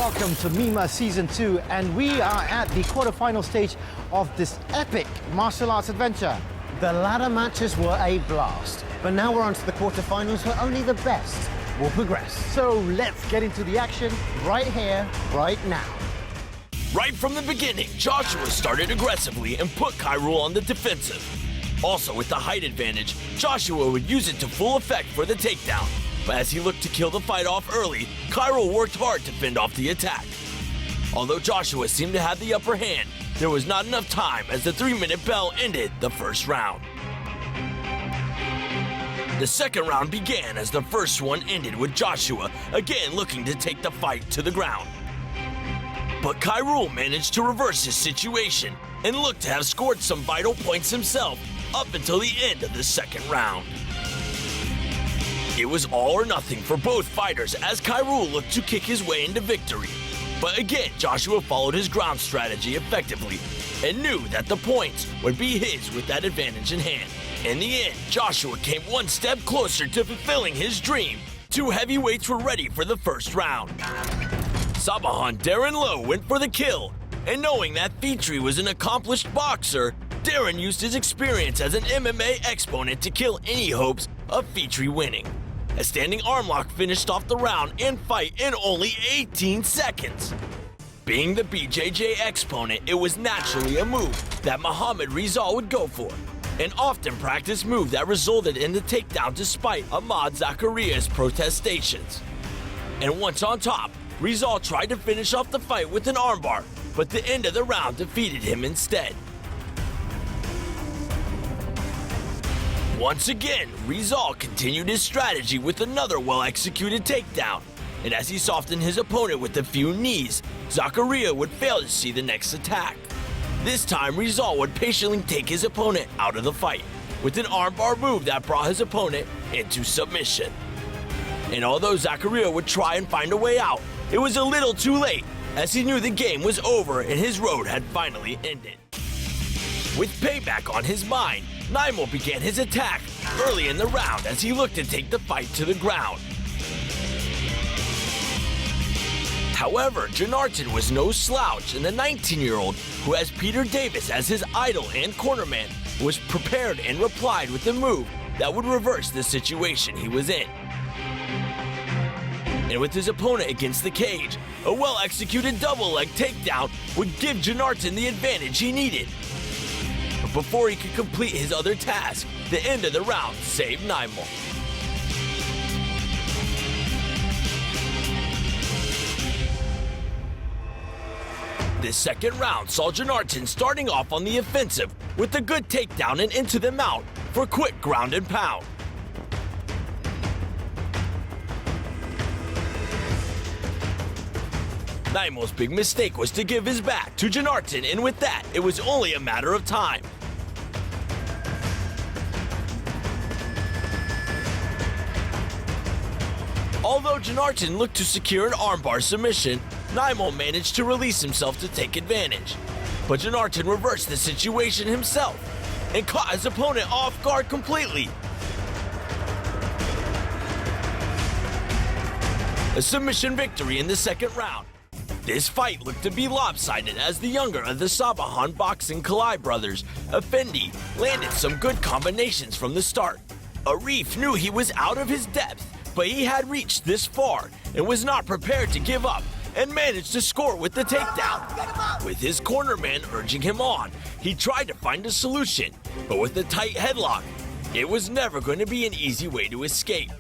welcome to Mima Season 2, and we are at the quarterfinal stage of this epic martial arts adventure. The ladder matches were a blast, but now we're on to the quarterfinals where only the best will progress. So let's get into the action. Right here, right now. Right from the beginning, Joshua started aggressively and put Kyrul on the defensive. Also, with the height advantage, Joshua would use it to full effect for the takedown. But as he looked to kill the fight off early, Kyrul worked hard to fend off the attack. Although Joshua seemed to have the upper hand, there was not enough time as the 3-minute bell ended the first round. The second round began as the first one ended with Joshua again looking to take the fight to the ground. But Kyrul managed to reverse his situation and looked to have scored some vital points himself up until the end of the second round. It was all or nothing for both fighters as Kyrul looked to kick his way into victory. But again, Joshua followed his ground strategy effectively and knew that the points would be his with that advantage in hand. In the end, Joshua came one step closer to fulfilling his dream. Two heavyweights were ready for the first round. Sabahan Darren Lowe went for the kill, and knowing that Fitri was an accomplished boxer, Darren used his experience as an MMA exponent to kill any hopes of Fitri winning. A standing arm lock finished off the round and fight in only 18 seconds. Being the BJJ exponent, it was naturally a move that Muhammad Rizal would go for, an often practiced move that resulted in the takedown despite Ahmad Zakaria's protestations. And once on top, Rizal tried to finish off the fight with an armbar, but the end of the round defeated him instead. Once again, Rizal continued his strategy with another well-executed takedown, and as he softened his opponent with a few knees, Zakaria would fail to see the next attack. This time, Rizal would patiently take his opponent out of the fight, with an armbar move that brought his opponent into submission. And although Zakaria would try and find a way out, it was a little too late, as he knew the game was over and his road had finally ended. With payback on his mind, Naimul began his attack early in the round as he looked to take the fight to the ground. However, Janartan was no slouch, and the 19-year-old, who has Peter Davis as his idol and cornerman, was prepared and replied with a move that would reverse the situation he was in. And with his opponent against the cage, a well-executed double-leg takedown would give Janartan the advantage he needed. But before he could complete his other task, the end of the round saved Naimul. This second round saw Janartan starting off on the offensive with a good takedown and into the mount for quick ground and pound. Naimul's big mistake was to give his back to Janartan, and with that, it was only a matter of time. Although Janartan looked to secure an armbar submission, Naimul managed to release himself to take advantage. But Janartan reversed the situation himself and caught his opponent off guard completely. A submission victory in the second round. This fight looked to be lopsided as the younger of the Sabahan boxing Kalai brothers, Effendi, landed some good combinations from the start. Arif knew he was out of his depth, but he had reached this far and was not prepared to give up and managed to score with the takedown. With his cornerman urging him on, he tried to find a solution, but with the tight headlock, it was never going to be an easy way to escape.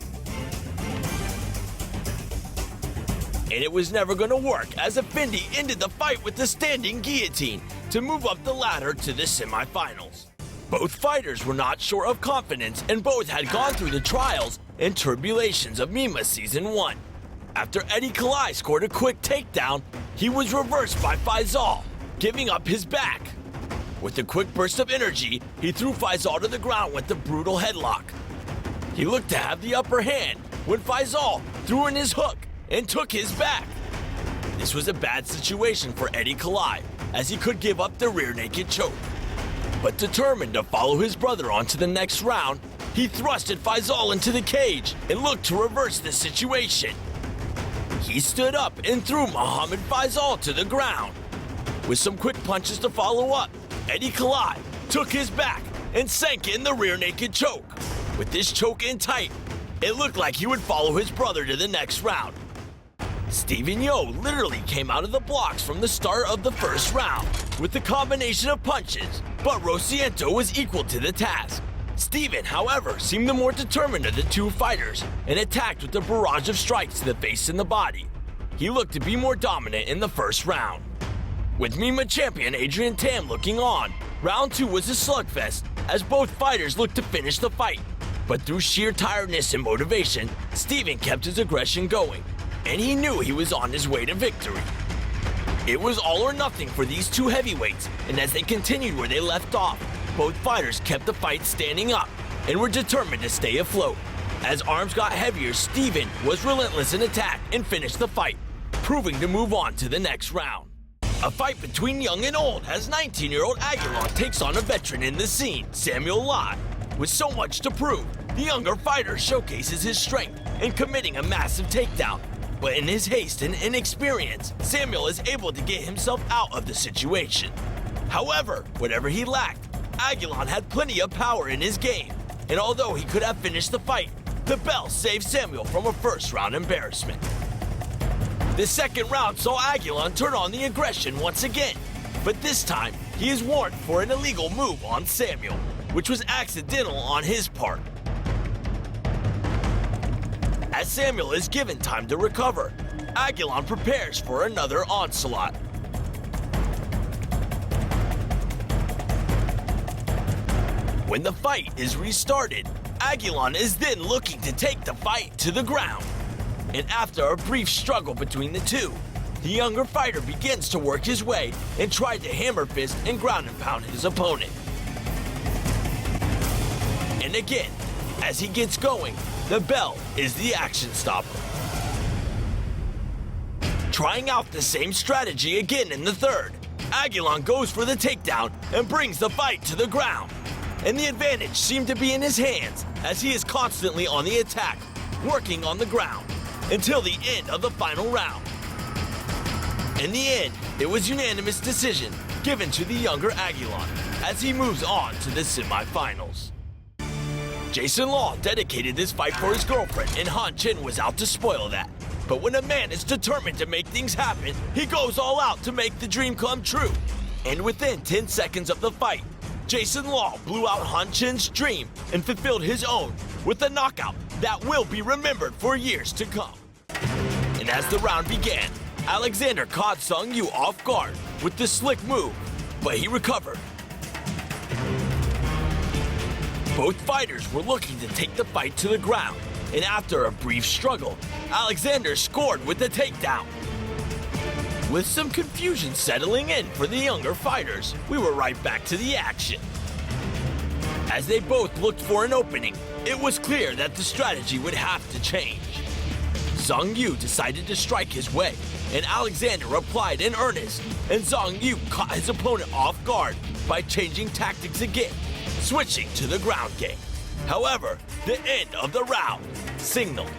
And it was never going to work as Effendi ended the fight with the standing guillotine to move up the ladder to the semifinals. Both fighters were not short of confidence and both had gone through the trials and tribulations of Mima Season 1. After Eddie Kalai scored a quick takedown, he was reversed by Faisal, giving up his back. With a quick burst of energy, he threw Faisal to the ground with a brutal headlock. He looked to have the upper hand when Faisal threw in his hook and took his back. This was a bad situation for Eddie Kalai, as he could give up the rear naked choke. But determined to follow his brother on to the next round, he thrusted Faisal into the cage and looked to reverse the situation. He stood up and threw Muhammad Faisal to the ground. With some quick punches to follow up, Eddie Kalai took his back and sank in the rear naked choke. With this choke in tight, it looked like he would follow his brother to the next round. Steven Yo literally came out of the blocks from the start of the first round with the combination of punches, but Rosiento was equal to the task. Steven, however, seemed the more determined of the two fighters and attacked with a barrage of strikes to the face and the body. He looked to be more dominant in the first round. With Mima champion Adrian Tam looking on, round 2 was a slugfest as both fighters looked to finish the fight. But through sheer tiredness and motivation, Steven kept his aggression going, and he knew he was on his way to victory. It was all or nothing for these two heavyweights, and as they continued where they left off, both fighters kept the fight standing up and were determined to stay afloat. As arms got heavier, Steven was relentless in attack and finished the fight, proving to move on to the next round. A fight between young and old as 19-year-old Aguilar takes on a veteran in the scene, Samuel Lai. With so much to prove, the younger fighter showcases his strength in committing a massive takedown. But in his haste and inexperience, Samuel is able to get himself out of the situation. However, whatever he lacked, Aguilar had plenty of power in his game, and although he could have finished the fight, the bell saved Samuel from a first-round embarrassment. The second round saw Aguilar turn on the aggression once again, but this time he is warned for an illegal move on Samuel, which was accidental on his part. As Samuel is given time to recover, Aguilar prepares for another onslaught. When the fight is restarted, Aguilar is then looking to take the fight to the ground. And after a brief struggle between the two, the younger fighter begins to work his way and tried to hammer fist and ground and pound his opponent. And again, as he gets going, the bell is the action stopper. Trying out the same strategy again in the third, Aguilar goes for the takedown and brings the fight to the ground. And the advantage seemed to be in his hands as he is constantly on the attack, working on the ground, until the end of the final round. In the end, it was unanimous decision given to the younger Aguilar as he moves on to the semifinals. Jason Law dedicated this fight for his girlfriend, and Han Chin was out to spoil that. But when a man is determined to make things happen, he goes all out to make the dream come true. And within 10 seconds of the fight, Jason Law blew out Han Chin's dream and fulfilled his own with a knockout that will be remembered for years to come. And as the round began, Alexander caught Sung Yu off guard with the slick move, but he recovered. Both fighters were looking to take the fight to the ground, and after a brief struggle, Alexander scored with the takedown. With some confusion settling in for the younger fighters, we were right back to the action. As they both looked for an opening, it was clear that the strategy would have to change. Sung Yu decided to strike his way, and Alexander replied in earnest, and Sung Yu caught his opponent off guard by changing tactics again, switching to the ground game. However, the end of the round signaled.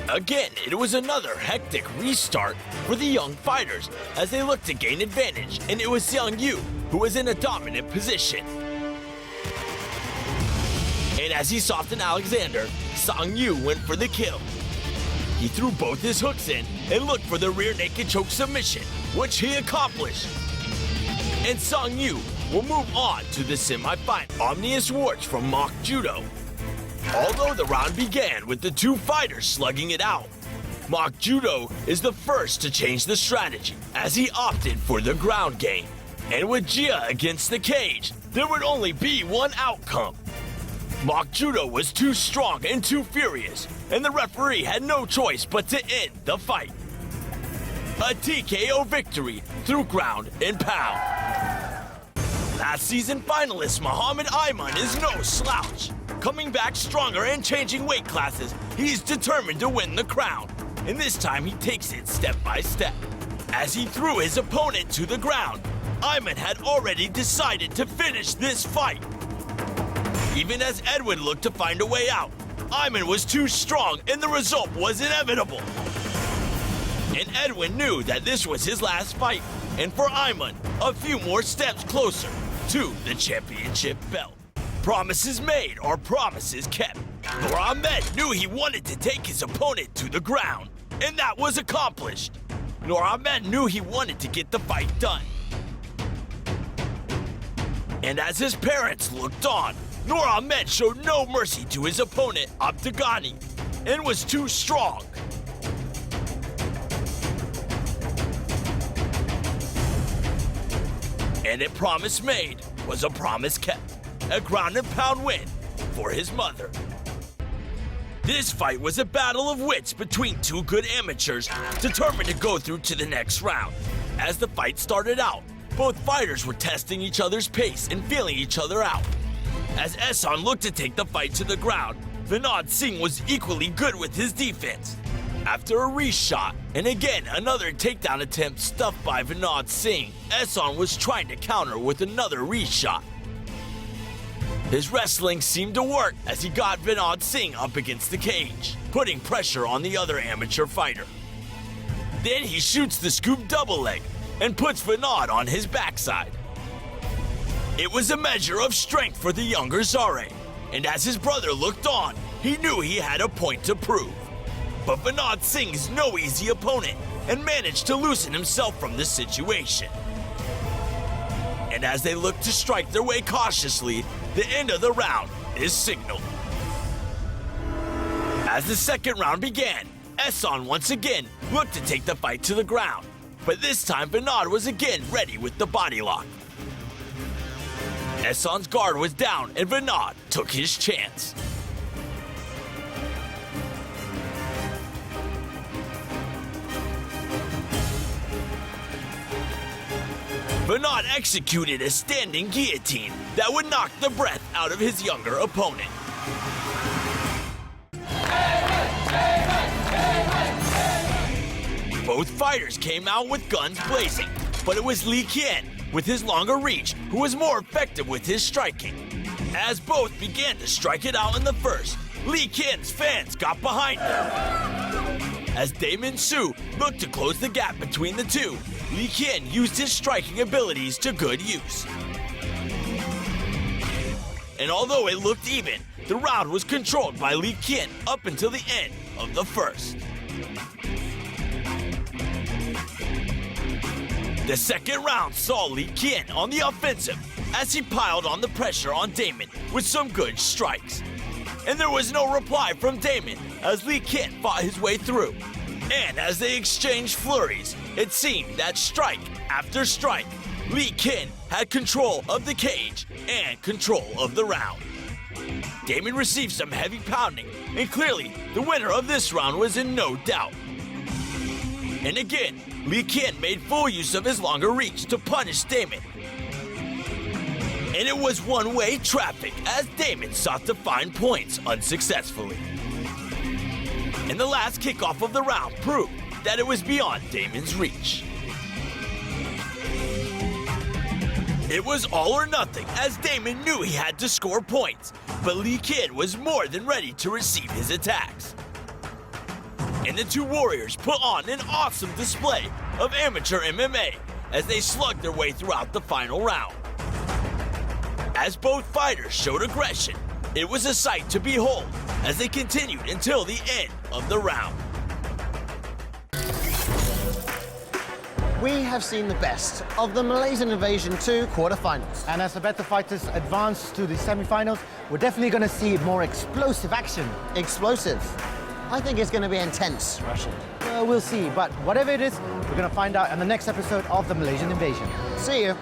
Again, it was another hectic restart for the young fighters as they looked to gain advantage, and it was Sung Yu who was in a dominant position. And as he softened Alexander, Sung Yu went for the kill. He threw both his hooks in and looked for the rear naked choke submission, which he accomplished. And Sung Yu will move on to the semifinal. Omnius Warts from Mock Judo. Although the round began with the two fighters slugging it out, Mock Judo is the first to change the strategy as he opted for the ground game. And with Gia against the cage, there would only be one outcome. Mock Judo was too strong and too furious, and the referee had no choice but to end the fight. A TKO victory through ground and pound. Last season finalist Muhammad Ayman is no slouch. Coming back stronger and changing weight classes, he's determined to win the crown. And this time he takes it step by step. As he threw his opponent to the ground, Ayman had already decided to finish this fight. Even as Edwin looked to find a way out, Ayman was too strong and the result was inevitable. And Edwin knew that this was his last fight, and for Ayman, a few more steps closer to the championship belt. Promises made are promises kept. Nur Ahmed knew he wanted to take his opponent to the ground, and that was accomplished. Nur Ahmed knew he wanted to get the fight done. And as his parents looked on, Nur Ahmed showed no mercy to his opponent, Abdghani, and was too strong. And a promise made was a promise kept. A ground and pound win for his mother. This fight was a battle of wits between two good amateurs determined to go through to the next round. As the fight started out, both fighters were testing each other's pace and feeling each other out. As Ehsan looked to take the fight to the ground, Vinod Singh was equally good with his defense. After a reshot, and again another takedown attempt stuffed by Vinod Singh, Ehsan was trying to counter with another reshot. His wrestling seemed to work as he got Vinod Singh up against the cage, putting pressure on the other amateur fighter. Then he shoots the scoop double leg and puts Vinod on his backside. It was a measure of strength for the younger Zare, and as his brother looked on, he knew he had a point to prove. But Vinod Singh is no easy opponent and managed to loosen himself from the situation. And as they look to strike their way cautiously, the end of the round is signaled. As the second round began, Ehsan once again looked to take the fight to the ground, but this time Vinod was again ready with the body lock. Ehsan's guard was down and Vinod took his chance. Vinod executed a standing guillotine that would knock the breath out of his younger opponent. Both fighters came out with guns blazing, but it was Li Qian with his longer reach who was more effective with his striking. As both began to strike it out in the first, Li Qian's fans got behind him. As Damon Su looked to close the gap between the two, Li Qian used his striking abilities to good use. And although it looked even, the round was controlled by Li Qian up until the end of the first. The second round saw Li Qian on the offensive as he piled on the pressure on Damon with some good strikes. And there was no reply from Damon as Li Qian fought his way through. And as they exchanged flurries, it seemed that strike after strike, Li Qian had control of the cage and control of the round. Damon received some heavy pounding, and clearly the winner of this round was in no doubt. And again, Li Qian made full use of his longer reach to punish Damon. And it was one-way traffic as Damon sought to find points unsuccessfully. And the last kickoff of the round proved that it was beyond Damon's reach. It was all or nothing as Damon knew he had to score points, but Li Qian was more than ready to receive his attacks. And the two warriors put on an awesome display of amateur MMA as they slugged their way throughout the final round. As both fighters showed aggression, it was a sight to behold as they continued until the end of the round. We have seen the best of the Malaysian Invasion 2 quarterfinals. And as the better fighters advance to the semi-finals, we're definitely going to see more explosive action. Explosive. I think it's going to be intense, Rashid. We'll see, but whatever it is, we're going to find out in the next episode of the Malaysian Invasion. See you.